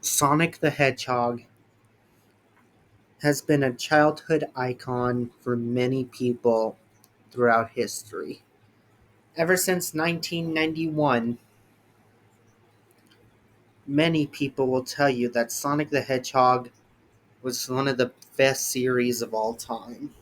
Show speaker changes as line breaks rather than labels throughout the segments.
Sonic the Hedgehog has been a childhood icon for many people throughout history. Ever since 1991, many people will tell you that Sonic the Hedgehog was one of the best series of all time.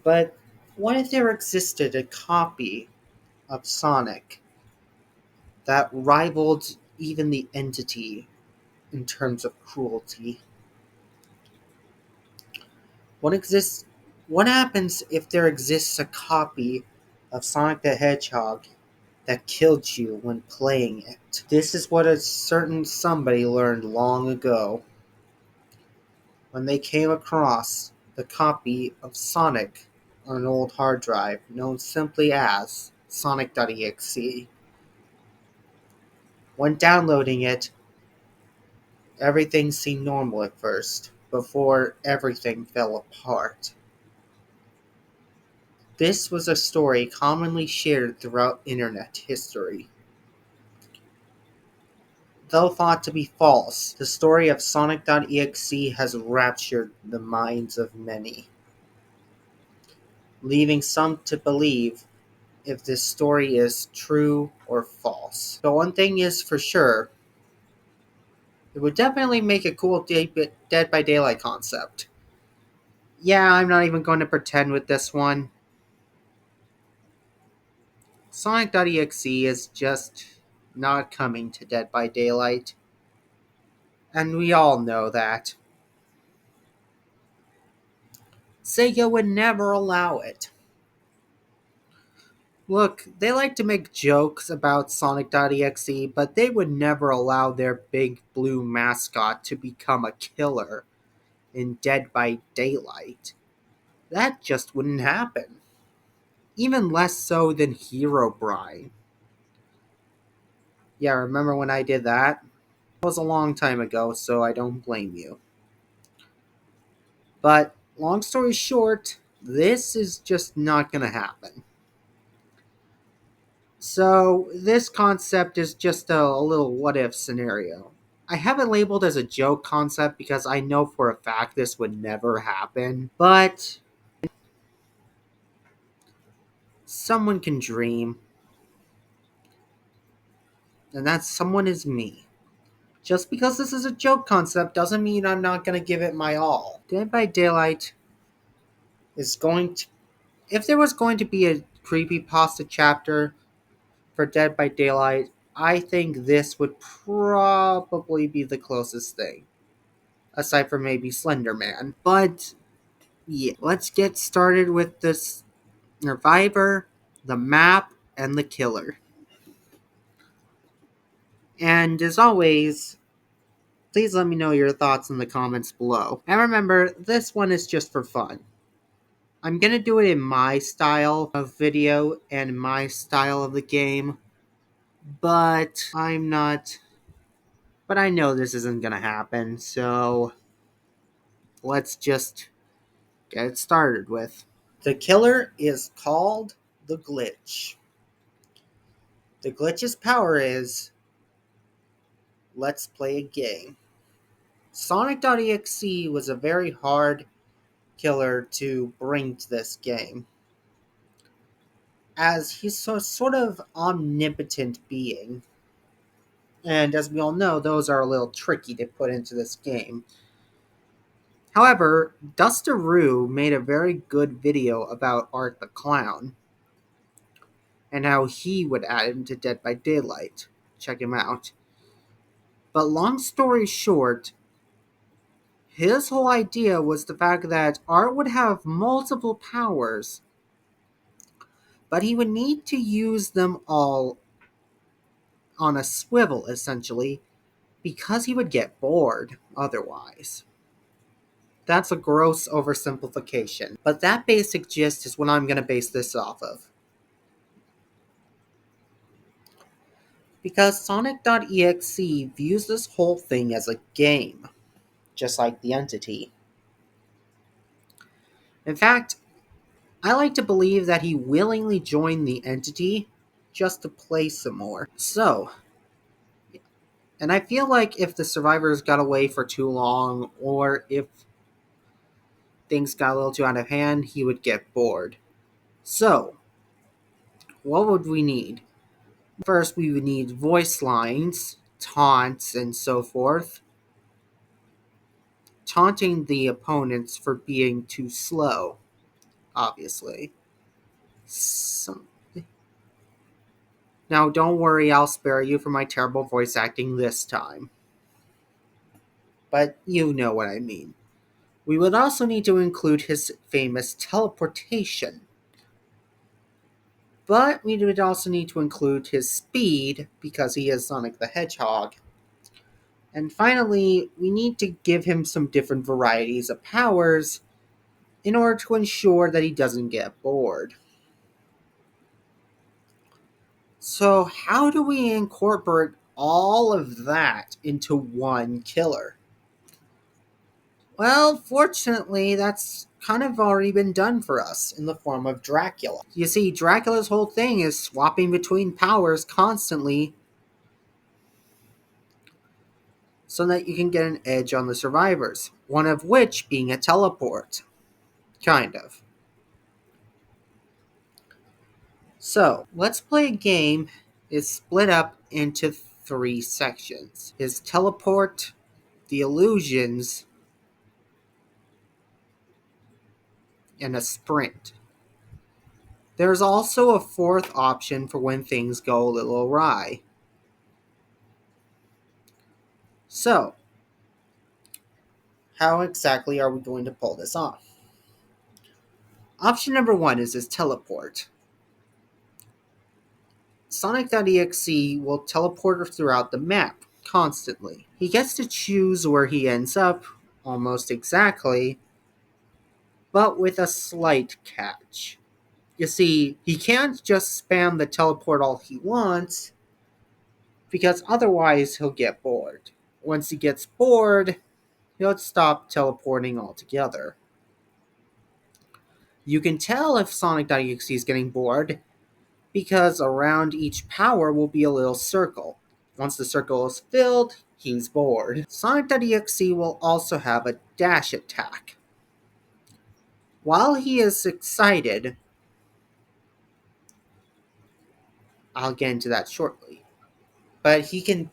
But what if there existed a copy of Sonic that rivaled even the entity in terms of cruelty? What exists what happens if there exists a copy of Sonic the Hedgehog that killed you when playing it? This is what a certain somebody learned long ago when they came across the copy of Sonic on an old hard drive known simply as Sonic.exe. When downloading it, everything seemed normal at first, before everything fell apart. This was a story commonly shared throughout internet history. Though thought to be false, the story of Sonic.exe has raptured the minds of many, leaving some to believe if this story is true or false. But one thing is for sure, it would definitely make a cool Dead by Daylight concept. Yeah, I'm not even going to pretend with this one. Sonic.exe is just not coming to Dead by Daylight, and we all know that. Sega would never allow it. Look, they like to make jokes about Sonic.exe, but they would never allow their big blue mascot to become a killer in Dead by Daylight. That just wouldn't happen. Even less so than Herobrine. Yeah, remember when I did that? It was a long time ago, so I don't blame you. But, long story short, this is just not gonna happen. So, this concept is just a little what if scenario. I have it labeled as a joke concept because I know for a fact this would never happen, but someone can dream, and that someone is me. Just because this is a joke concept doesn't mean I'm not going to give it my all. Dead by Daylight is going to. If there was going to be a creepypasta chapter for Dead by Daylight, I think this would probably be the closest thing. Aside from maybe Slender Man. But, yeah, let's get started with this survivor, the map, and the killer. And as always, please let me know your thoughts in the comments below. And remember, this one is just for fun. I'm gonna do it in my style of video and my style of the game, but I know this isn't gonna happen, so let's just get it started with. The killer is called the Glitch. The Glitch's power is, let's play a game. Sonic.exe was a very hard killer to bring to this game, as he's a sort of omnipotent being. And as we all know, those are a little tricky to put into this game. However, Dusteroo made a very good video about Art the Clown, and how he would add it into Dead by Daylight. Check him out. But long story short, his whole idea was the fact that Art would have multiple powers, but he would need to use them all on a swivel, essentially, because he would get bored otherwise. That's a gross oversimplification, but that basic gist is what I'm going to base this off of. Because Sonic.exe views this whole thing as a game, just like the entity. In fact, I like to believe that he willingly joined the entity just to play some more. So, And I feel like if the survivors got away for too long, or if things got a little too out of hand, he would get bored. So, what would we need? First, we would need voice lines, taunts, and so forth, taunting the opponents for being too slow, obviously. So, now, don't worry, I'll spare you for my terrible voice acting this time. But you know what I mean. We would also need to include his famous teleportation. But we would also need to include his speed, because he is Sonic the Hedgehog. And finally, we need to give him some different varieties of powers in order to ensure that he doesn't get bored. So, how do we incorporate all of that into one killer? Well, fortunately, that's kind of already been done for us in the form of Dracula. You see, Dracula's whole thing is swapping between powers constantly so that you can get an edge on the survivors, one of which being a teleport. Kind of. So, let's play a game. It's split up into 3 sections: his teleport, the illusions, and a sprint. There's also a fourth option for when things go a little awry. So, how exactly are we going to pull this off? Option number 1 is his teleport. Sonic.exe will teleport throughout the map constantly. He gets to choose where he ends up almost exactly, but with a slight catch. You see, he can't just spam the teleport all he wants, because otherwise he'll get bored. Once he gets bored, he'll stop teleporting altogether. You can tell if Sonic.exe is getting bored because around each power will be a little circle. Once the circle is filled, he's bored. Sonic.exe will also have a dash attack. While he is excited, I'll get into that shortly, but he can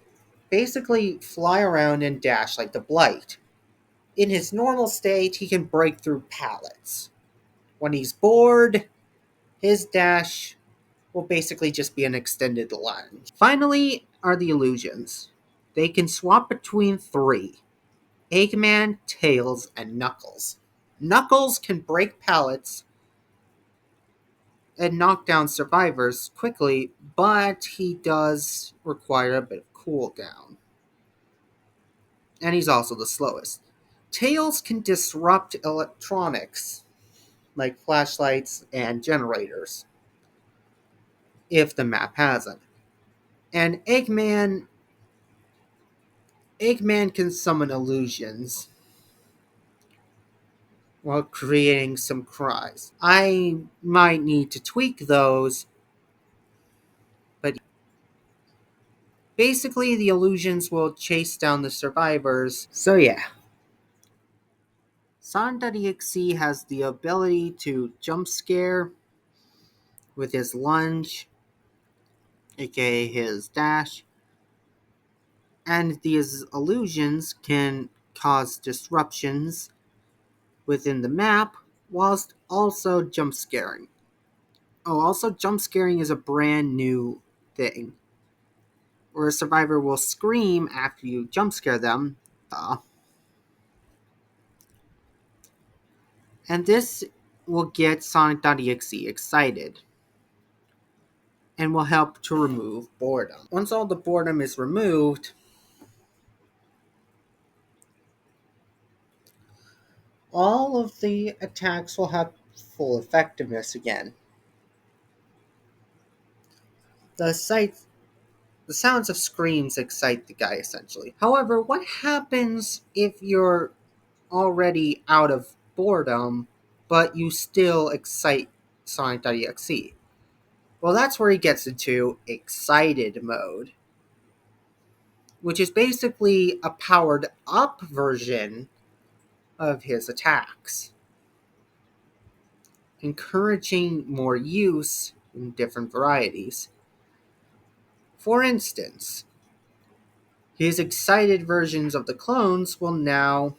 basically fly around and dash like the Blight. In his normal state, he can break through pallets. When he's bored, his dash will basically just be an extended lunge. Finally are the illusions. They can swap between 3: Eggman, Tails, and Knuckles. Knuckles can break pallets and knock down survivors quickly, but he does require a bit of cooldown. And he's also the slowest. Tails can disrupt electronics, like flashlights and generators, if the map has it. And Eggman can summon illusions while creating some cries. I might need to tweak those, but basically the illusions will chase down the survivors. So yeah. Son.exe has the ability to jump scare with his lunge, aka his dash, and these illusions can cause disruptions within the map whilst also jump scaring. Oh, also jump scaring is a brand new thing, where a survivor will scream after you jump scare them, and this will get Sonic.exe excited and will help to remove boredom. Once all the boredom is removed, all of the attacks will have full effectiveness again. The sight The sounds of screams excite the guy, essentially. However, what happens if you're already out of boredom, but you still excite Sonic.exe? Well, that's where he gets into excited mode. which is basically a powered up version of his attacks, encouraging more use in different varieties. For instance, his excited versions of the clones will now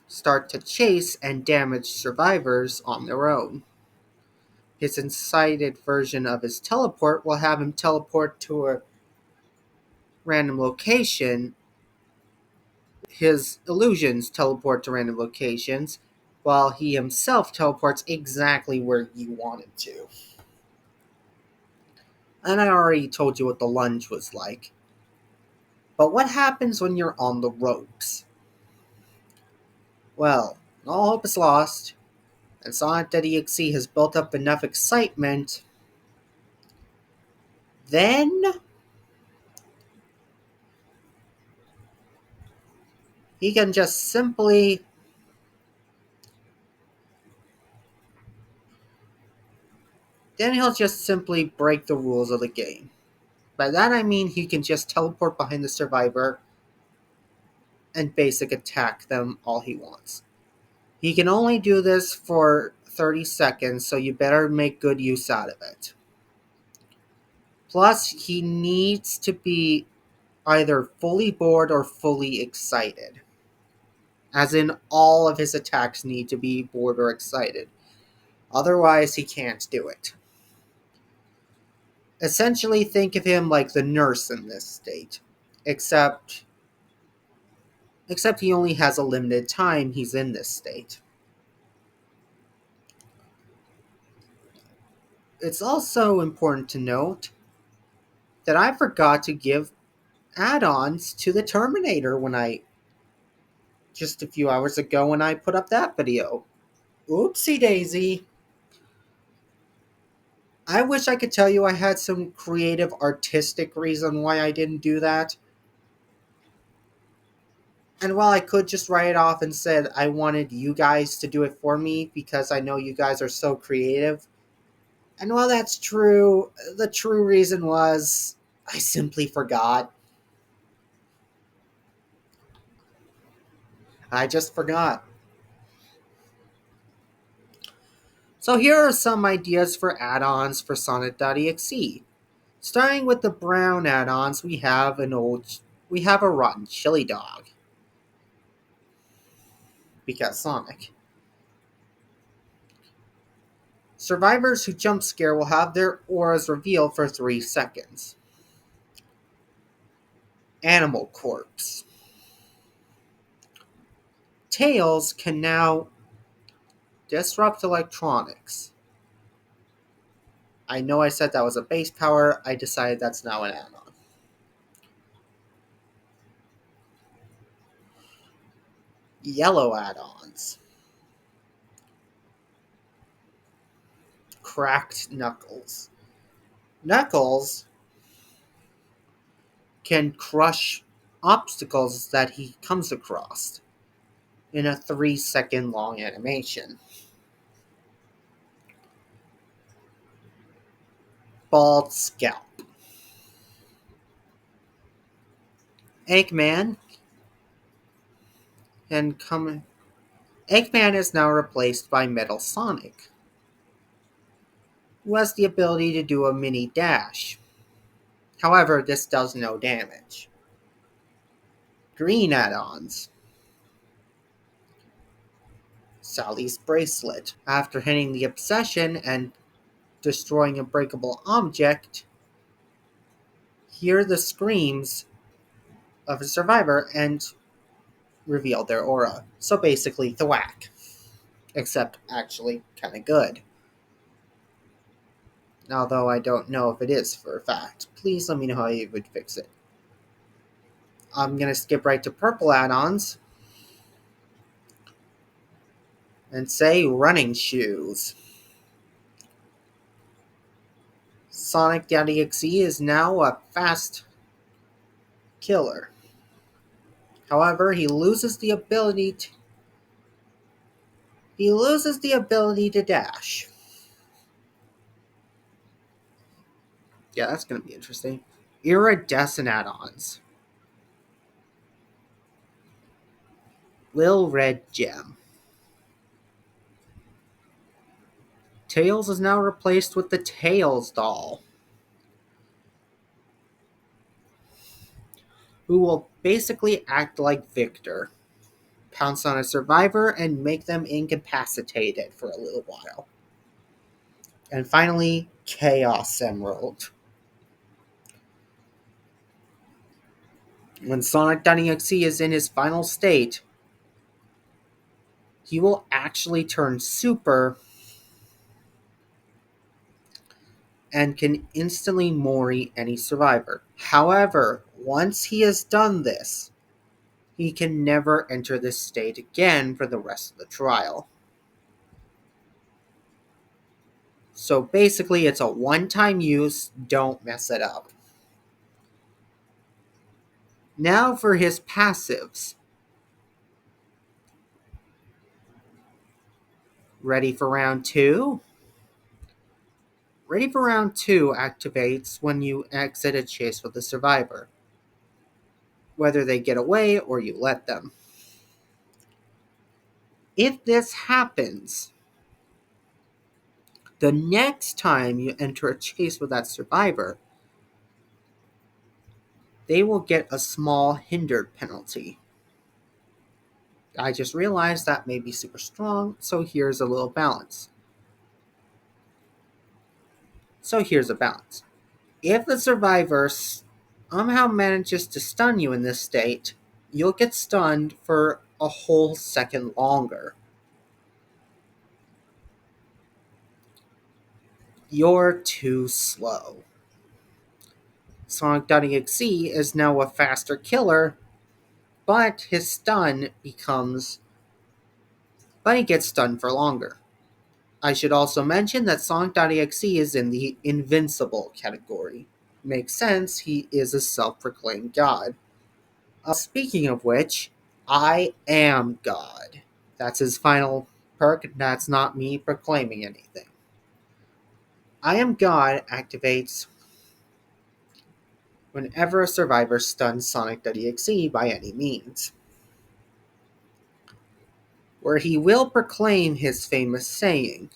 start to chase and damage survivors on their own. His incited version of his teleport will have him teleport to a random location. His illusions teleport to random locations, while he himself teleports exactly where you want him to. And I already told you what the lunge was like. But what happens when you're on the ropes? Well, all hope is lost, and Sonic.exe has built up enough excitement. Then he can just simply he'll just simply break the rules of the game. By that I mean he can just teleport behind the survivor and basic attack them all he wants. He can only do this for 30 seconds, so you better make good use out of it. Plus, he needs to be either fully bored or fully excited. As in, all of his attacks need to be bored or excited. Otherwise, he can't do it. Essentially, think of him like the nurse in this state. Except he only has a limited time he's in this state. It's also important to note that I forgot to give add-ons to the Terminator just a few hours ago when I put up that video. Oopsie daisy. I wish I could tell you I had some creative, artistic reason why I didn't do that. And while I could just write it off and said I wanted you guys to do it for me because I know you guys are so creative. And while that's true, the true reason was I simply forgot. I just forgot. So here are some ideas for add-ons for Sonnet.exe. Starting with the brown add-ons, we have a rotten chili dog. Because Sonic. Survivors who jump scare will have their auras revealed for 3 seconds. Animal corpse. Tails can now disrupt electronics. I know I said that was a base power, I decided that's now an add-on. Yellow add-ons. Cracked Knuckles. Knuckles can crush obstacles that he comes across in a 3-second long animation. Bald Scalp. Eggman is now replaced by Metal Sonic, who has the ability to do a mini dash. However, this does no damage. Green add-ons. Sally's Bracelet. After hitting the obsession and destroying a breakable object, hear the screams of a survivor and reveal their aura. So basically, thwack. Except actually kinda good. Although I don't know if it is for a fact. Please let me know how you would fix it. I'm gonna skip right to purple add-ons and say running shoes. Sonic.exe is now a fast killer. However, he loses the ability to dash. Yeah, that's gonna be interesting. Iridescent add-ons. Lil Red Gem. Tails is now replaced with the Tails doll, who will basically act like Victor, pounce on a survivor and make them incapacitated for a little while. And finally, Chaos Emerald. When Sonic.exe is in his final state, he will actually turn super and can instantly mori any survivor. However, once he has done this, he can never enter this state again for the rest of the trial. So basically, it's a one-time use, don't mess it up. Now for his passives. Ready for round 2? Ready for round 2 activates when you exit a chase with a survivor, whether they get away or you let them. If this happens, the next time you enter a chase with that survivor, they will get a small hindered penalty. I just realized that may be super strong, so here's a little balance. If the survivor somehow manages to stun you in this state, you'll get stunned for a whole second longer. You're too slow. Sonic.exe is now a faster killer, but he gets stunned for longer. I should also mention that Sonic.exe is in the invincible category. Makes sense, he is a self-proclaimed god. Speaking of which, I am God. That's his final perk. That's not me proclaiming anything. I am God activates whenever a survivor stuns Sonic.exe by any means, where he will proclaim his famous saying.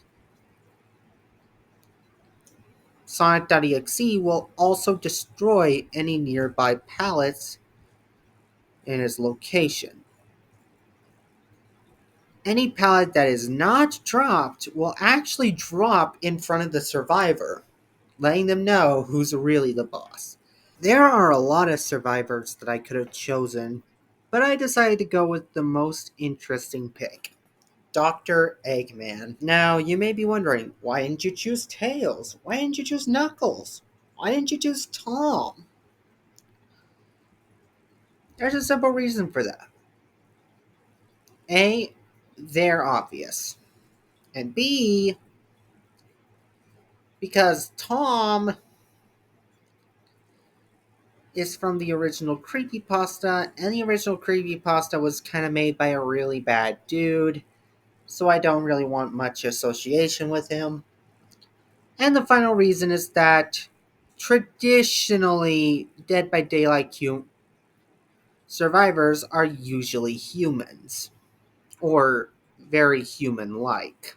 Sonic.exe will also destroy any nearby pallets in his location. Any pallet that is not dropped will actually drop in front of the survivor, letting them know who's really the boss. There are a lot of survivors that I could have chosen, but I decided to go with the most interesting pick, Dr. Eggman. Now, you may be wondering, why didn't you choose Tails? Why didn't you choose Knuckles? Why didn't you choose Tom? There's a simple reason for that. A, they're obvious. And B, because Tom is from the original creepypasta, and the original creepypasta was kind of made by a really bad dude, so I don't really want much association with him. And the final reason is that traditionally, Dead by Daylight survivors are usually humans, or very human-like.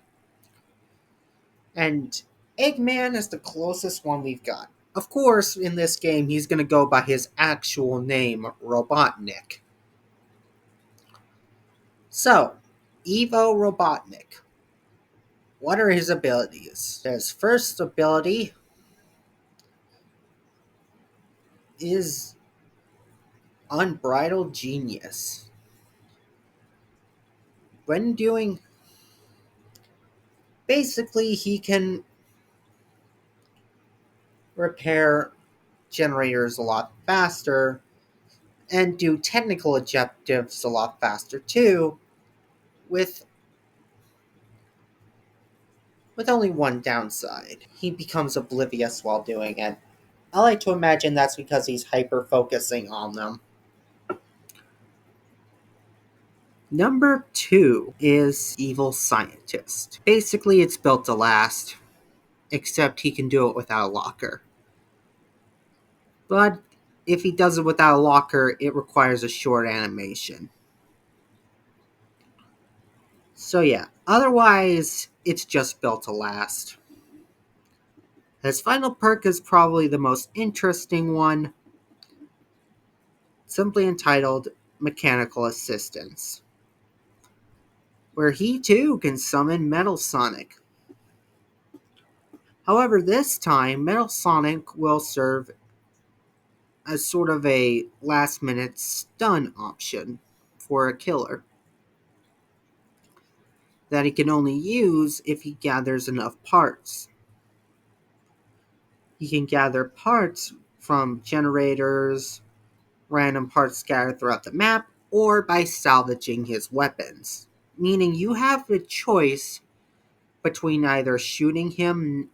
And Eggman is the closest one we've got. Of course, in this game, he's going to go by his actual name, Robotnik. So, Evo Robotnik. What are his abilities? His first ability is Unbridled Genius. When doing... Basically, he can repair generators a lot faster and do technical objectives a lot faster too, with only one downside. He becomes oblivious while doing it. I like to imagine that's because he's hyper-focusing on them. Number 2 is Evil Scientist. Basically, it's built to last, except he can do it without a locker. But if he does it without a locker, it requires a short animation. So yeah, otherwise, it's just built to last. His final perk is probably the most interesting one, simply entitled Mechanical Assistance, where he too can summon Metal Sonic. However, this time, Metal Sonic will serve as sort of a last minute stun option for a killer that he can only use if he gathers enough parts. He can gather parts from generators, random parts scattered throughout the map, or by salvaging his weapons. Meaning you have a choice between either shooting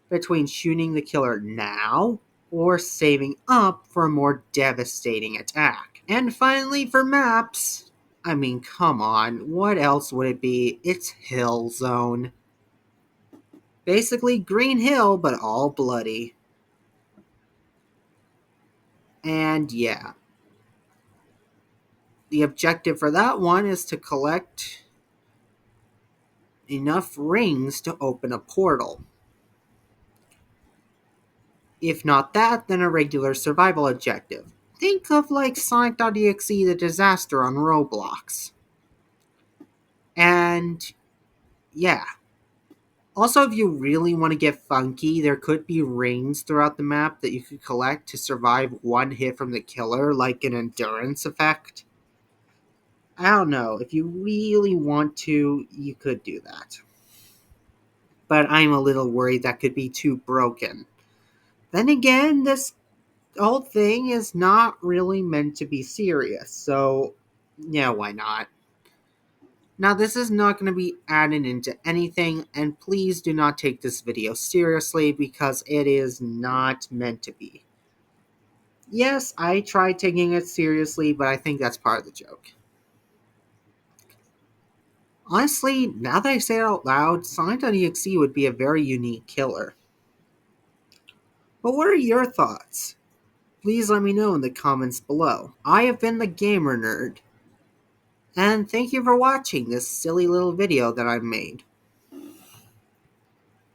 the killer now or saving up for a more devastating attack. And finally, for maps, I mean, come on, what else would it be? It's Hill Zone. Basically Green Hill, but all bloody. And yeah, the objective for that one is to collect enough rings to open a portal. If not that, then a regular survival objective. Think of like Sonic.exe the disaster on Roblox. And yeah. Also, if you really want to get funky, there could be rings throughout the map that you could collect to survive one hit from the killer, like an endurance effect. I don't know. If you really want to, you could do that. But I'm a little worried that could be too broken. Then again, this whole thing is not really meant to be serious, so yeah, why not? Now, this is not going to be added into anything, and please do not take this video seriously because it is not meant to be. Yes, I tried taking it seriously, but I think that's part of the joke. Honestly, now that I say it out loud, Sonic.exe would be a very unique killer. But what are your thoughts? Please let me know in the comments below. I have been the Gamer Nerd, and thank you for watching this silly little video that I've made.